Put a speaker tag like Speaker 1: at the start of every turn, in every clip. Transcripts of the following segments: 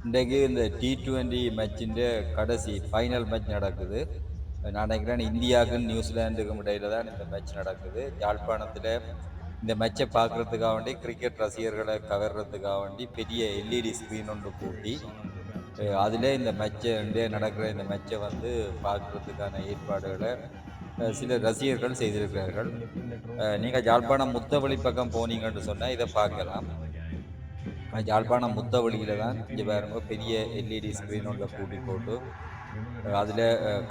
Speaker 1: இன்றைக்கு இந்த T20 மேட்சிൻ്റെ கடைசி ஃபைனல் மேட்ச் நடக்குது. நான் நினைக்கிறேன் இந்தியாவுக்கும் நியூசிலாந்துக்கும் இடையில தான் இந்த மேட்ச் நடக்குது. யாழ்ப்பாணத்தில் இந்த மேட்சை பார்க்கறதுக்காக வேண்டி கிரிக்கெட் ரசிகர்களை கவர்றதுக்காக வேண்டி பெரிய எல்இடி ஸ்க்ரீன் ஒன்று பூட்டி அதிலே இந்த மேட்சை நடக்கிற இந்த மேட்சை வந்து பார்க்கறதுக்கான ஏற்பாடுகளை சில ரசிகர்கள் செய்திருக்கிறார்கள். நீங்கள் யாழ்ப்பாணம் முத்தவழி பக்கம் போனீங்கன்னு சொன்னால் இதை பார்க்கலாம். யாழ்ப்பாணம் முத்தவழியில் தான் இங்கே பாருங்க பெரிய எல்இடி ஸ்க்ரீன் ஒன்றை பூட்டி போட்டு அதில்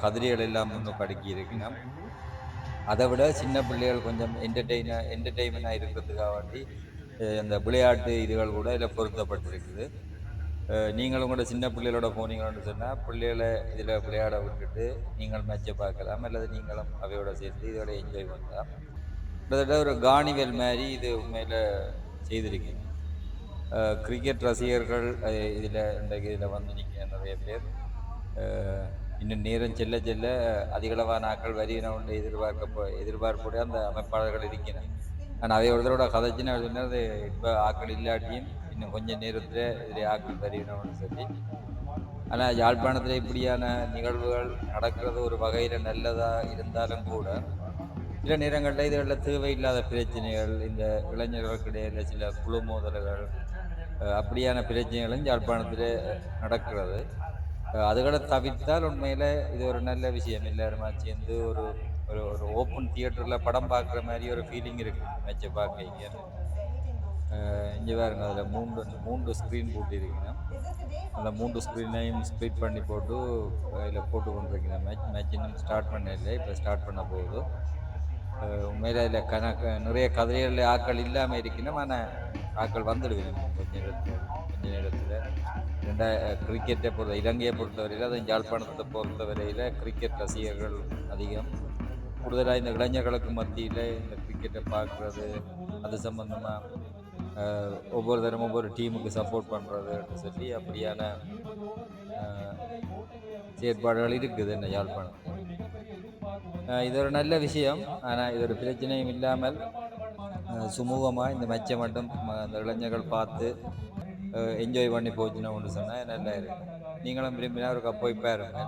Speaker 1: கதிரைகள் எல்லாம் முன்னுக்கு அடுக்கி இருக்கணும். அதை விட சின்ன பிள்ளைகள் கொஞ்சம் என்டர்டெயின்மெண்டாக இருக்கிறதுக்காக வேண்டி அந்த விளையாட்டு இதுகள் கூட இதில் பொருத்தப்பட்டிருக்குது. நீங்களும் கூட சின்ன பிள்ளைகளோட போனீங்கன்னு சொன்னால் பிள்ளைகளை இதில் விளையாட விட்டுட்டு நீங்கள் மேட்சை பார்க்கலாம், அல்லது நீங்களும் அவையோட சேர்ந்து இதோட என்ஜாய் பண்ணலாம். கிட்டத்தட்ட ஒரு காணிவல் மாதிரி இது உண்மையில் செய்திருக்கீங்க. கிரிக்கெட் ரசிகர்கள் இதில் வந்து நிற்க நிறைய பேர். இன்னும் நேரம் செல்ல செல்ல அதிகளவான ஆக்கள் வருகிறவன் எதிர்பார்ப்புடைய அந்த அமைப்பாளர்கள் இருக்கிறேன். ஆனால் அவை ஒருத்தரோட கதைச்சின்னு சொன்னால் அது இப்போ ஆக்கள் இல்லாட்டியும் இன்னும் கொஞ்சம் நேரத்தில் இதில் ஆக்கள் வருகிறவன்னு சொல்லி. ஆனால் யாழ்ப்பாணத்தில் இப்படியான நிகழ்வுகள் நடக்கிறது ஒரு வகையில் நல்லதாக இருந்தாலும் கூட சில நேரங்களில் இதுகளில் தேவையில்லாத பிரச்சனைகள், இந்த இளைஞர்களுக்கு இடையில சில குழு மோதல்கள், அப்படியான பிரச்சனைகளும் யாழ்ப்பாணத்தில் நடக்கிறது. அதுகளை தவிர்த்தால் உண்மையில் இது ஒரு நல்ல விஷயம். எல்லாருமா சேர்ந்து ஒரு ஒரு ஒரு ஓப்பன் தியேட்டரில் படம் பார்க்குற மாதிரி ஒரு ஃபீலிங் இருக்குது மேட்சை பார்க்க. இங்கே பாருங்க, அதில் மூன்று ஸ்க்ரீன் போட்டிருக்கணும். அந்த 3 ஸ்க்ரீனையும் ஸ்ப்ளிட் பண்ணி போட்டு அதில் போட்டு கொண்டிருக்கணும். மேட்ச் இன்னும் ஸ்டார்ட் பண்ணல, இப்போ ஸ்டார்ட் பண்ண போகுது. உண்மையில் அதில் நிறைய கதைகளில் ஆக்கள் இல்லாமல் இருக்கணும். ஆனால் ஆக்கள் வந்துடுவேன் கொஞ்ச நேரத்தில். கிரிக்கெட்டை இலங்கையை பொறுத்தவரையில், அது யாழ்ப்பாணத்தை பொறுத்தவரையில் கிரிக்கெட் ரசிகர்கள் அதிகம். கூடுதலாக இந்த இளைஞர்களுக்கு மத்தியில் இந்த கிரிக்கெட்டை பார்க்குறது, அது சம்பந்தமாக ஒவ்வொரு தரம் ஒவ்வொரு டீமுக்கு சப்போர்ட் பண்ணுறதுன்னு சொல்லி அப்படியான செயற்பாடுகள் இருக்குது என்ன யாழ்ப்பாணம். இது ஒரு நல்ல விஷயம். ஆனால் இது ஒரு பிரச்சனையும் இல்லாமல் சுமூகமாக இந்த மேட்சை மட்டும் அந்த இளைஞர்கள் பார்த்து என்ஜாய் பண்ணி போச்சுன்னா ஒன்று சொன்னால் நல்லா இருக்கும். நீங்களும் விரும்பினா ஒரு போய் பாருங்க.